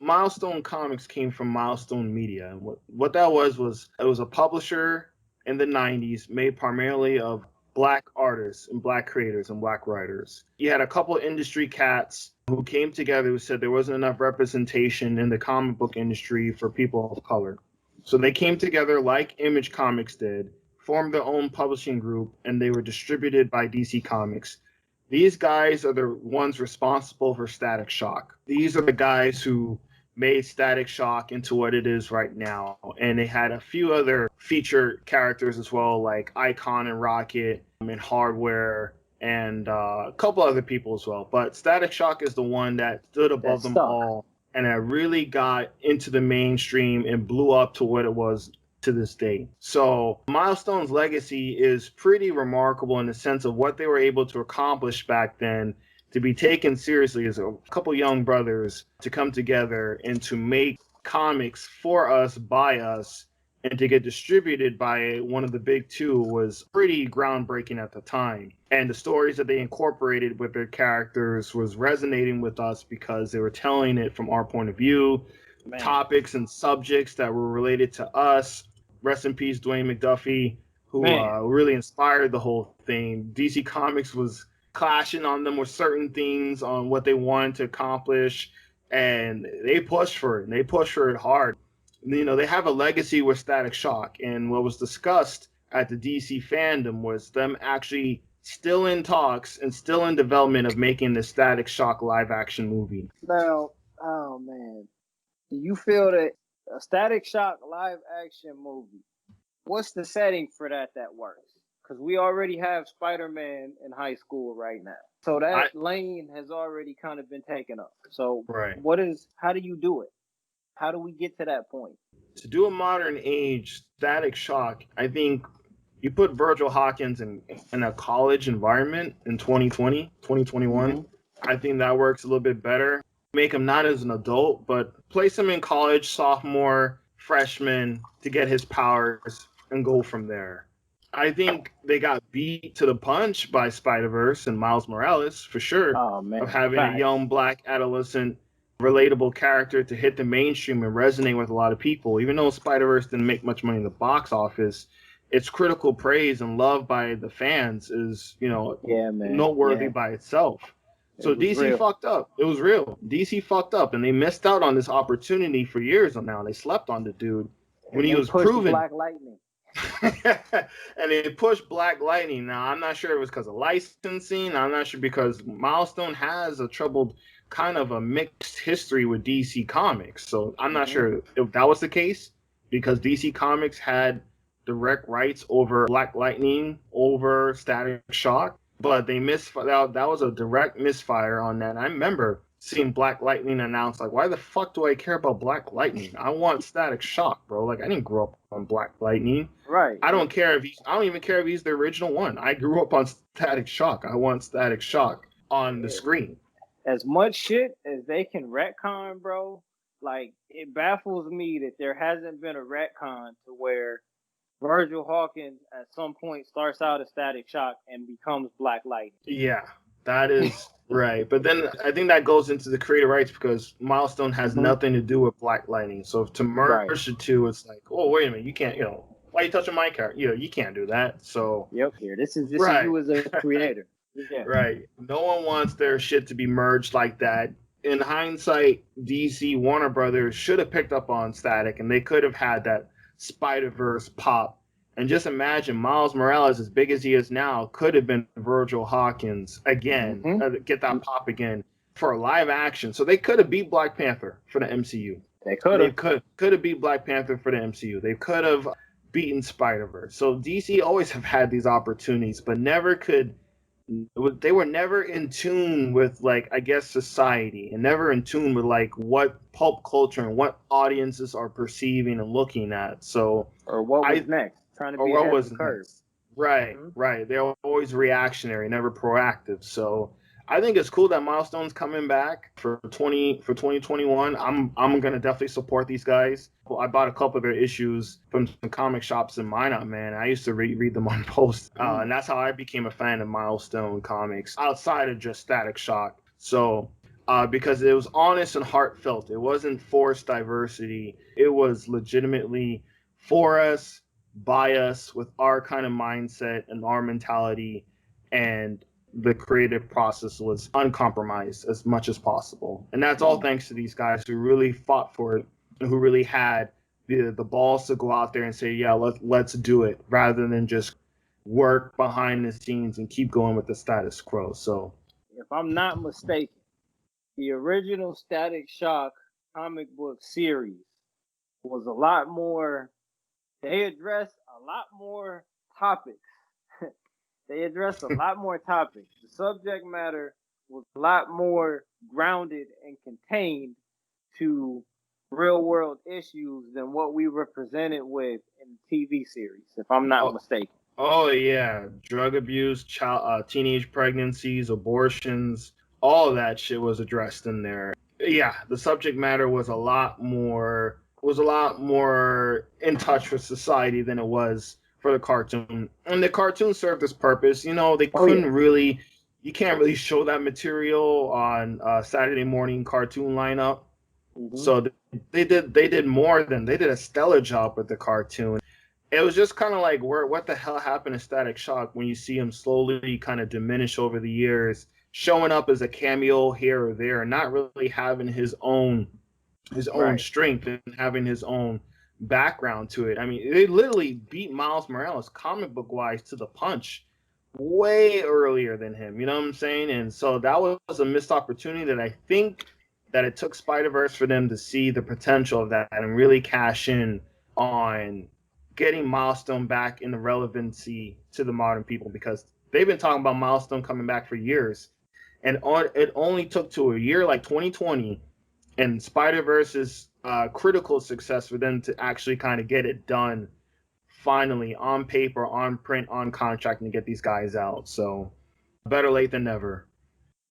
Milestone Comics came from Milestone Media. And what that was it was a publisher in the 90s made primarily of black artists and black creators and black writers. You had a couple of industry cats who came together who said there wasn't enough representation in the comic book industry for people of color. So they came together like Image Comics did, formed their own publishing group, and they were distributed by DC Comics. These guys are the ones responsible for Static Shock. These are the guys who made Static Shock into what it is right now. And they had a few other featured characters as well, like Icon and Rocket and Hardware and a couple other people as well. But Static Shock is the one that stood above them all and it really got into the mainstream and blew up to what it was to this day. So Milestone's legacy is pretty remarkable in the sense of what they were able to accomplish back then, to be taken seriously as a couple young brothers to come together and to make comics for us, by us, and to get distributed by one of the big two was pretty groundbreaking at the time. And the stories that they incorporated with their characters was resonating with us because they were telling it from our point of view, topics and subjects that were related to us. Rest in peace, Dwayne McDuffie, who really inspired the whole thing. DC Comics was clashing on them with certain things on what they wanted to accomplish, and they pushed for it, and they pushed for it hard. You know, they have a legacy with Static Shock, and what was discussed at the DC fandom was them actually still in talks and still in development of making the Static Shock live action movie. Now, oh man, do you feel that a Static Shock live action movie, what's the setting for that works? Because we already have Spider-Man in high school right now. So that lane has already kind of been taken up. So how do you do it? How do we get to that point? To do a modern age Static Shock, I think you put Virgil Hawkins in a college environment in 2020, 2021. Mm-hmm. I think that works a little bit better. Make him not as an adult, but place him in college, sophomore, freshman, to get his powers and go from there. I think they got beat to the punch by Spider-Verse and Miles Morales, for sure, of having a young black adolescent relatable character to hit the mainstream and resonate with a lot of people. Even though Spider-Verse didn't make much money in the box office, its critical praise and love by the fans is, noteworthy by itself. So DC fucked up. It was real. DC fucked up, and they missed out on this opportunity for years now. They slept on the dude when he was proven. Black Lightning. And they pushed Black Lightning. Now, I'm not sure it was because of licensing. I'm not sure because Milestone has a troubled kind of a mixed history with DC Comics. So I'm not sure if that was the case, because DC Comics had direct rights over Black Lightning, over Static Shock, but they missed out. That was a direct misfire on that. And I remember seeing Black Lightning announced, like, why the fuck do I care about Black Lightning? I want Static Shock, bro. Like, I didn't grow up on Black Lightning. Right. I don't even care if he's the original one. I grew up on Static Shock. I want Static Shock on the screen. As much shit as they can retcon, bro, like, it baffles me that there hasn't been a retcon to where Virgil Hawkins at some point starts out as Static Shock and becomes Black Lightning. Yeah, that is right. But then I think that goes into the creative rights because Milestone has nothing to do with Black Lightning. So to merge the two, it's like, oh, wait a minute, you can't, why are you touching my character? You can't do that. So here, this is you as a creator. Yeah. Right. No one wants their shit to be merged like that. In hindsight, DC Warner Brothers should have picked up on Static, and they could have had that Spider-Verse pop. And just imagine Miles Morales, as big as he is now, could have been Virgil Hawkins again, get that pop again for a live action. So they could have beat Black Panther for the MCU. They could have. Could have beat Black Panther for the MCU. They could have beaten Spider-Verse. So DC always have had these opportunities, but never could. They were never in tune with, like, I guess, society, and never in tune with, like, what pulp culture and what audiences are perceiving and looking at. So, or what was next? Trying to be ahead of the curve. Right, right. They're always reactionary, never proactive. So I think it's cool that Milestone's coming back for 2021. I'm gonna definitely support these guys. Well, I bought a couple of their issues from some comic shops in Minot, man. I used to read them on post, and that's how I became a fan of Milestone comics outside of just Static Shock. So because it was honest and heartfelt. It wasn't forced diversity. It was legitimately for us, by us, with our kind of mindset and our mentality, and the creative process was uncompromised as much as possible. And that's all thanks to these guys who really fought for it and who really had the balls to go out there and say, yeah, let's do it, rather than just work behind the scenes and keep going with the status quo. So If I'm not mistaken, the original Static Shock comic book series was a lot more, they addressed a lot more topics. They addressed a lot more topics. The subject matter was a lot more grounded and contained to real world issues than what we were presented with in the TV series, if I'm not oh, mistaken. oh yeah, drug abuse, teenage pregnancies, abortions, all of that shit was addressed in there. Yeah, the subject matter was a lot more in touch with society than it was for the cartoon. And the cartoon served its purpose. You know, they Oh yeah. couldn't really, you can't really show that material on Saturday morning cartoon lineup. Mm-hmm. So they did a stellar job with the cartoon. It was just kind of like, what the hell happened to Static Shock when you see him slowly kind of diminish over the years, showing up as a cameo here or there, not really having his own Right. strength and having his own background to it. I mean, they literally beat Miles Morales comic book wise to the punch way earlier than him. You know what I'm saying? And so that was a missed opportunity that I think that it took Spider Verse for them to see the potential of that and really cash in on getting Milestone back in the relevancy to the modern people, because they've been talking about Milestone coming back for years, and it only took to a year like 2020 and Spider Verse's critical success for them to actually kind of get it done finally on paper, on print, on contract, and get these guys out. So better late than never.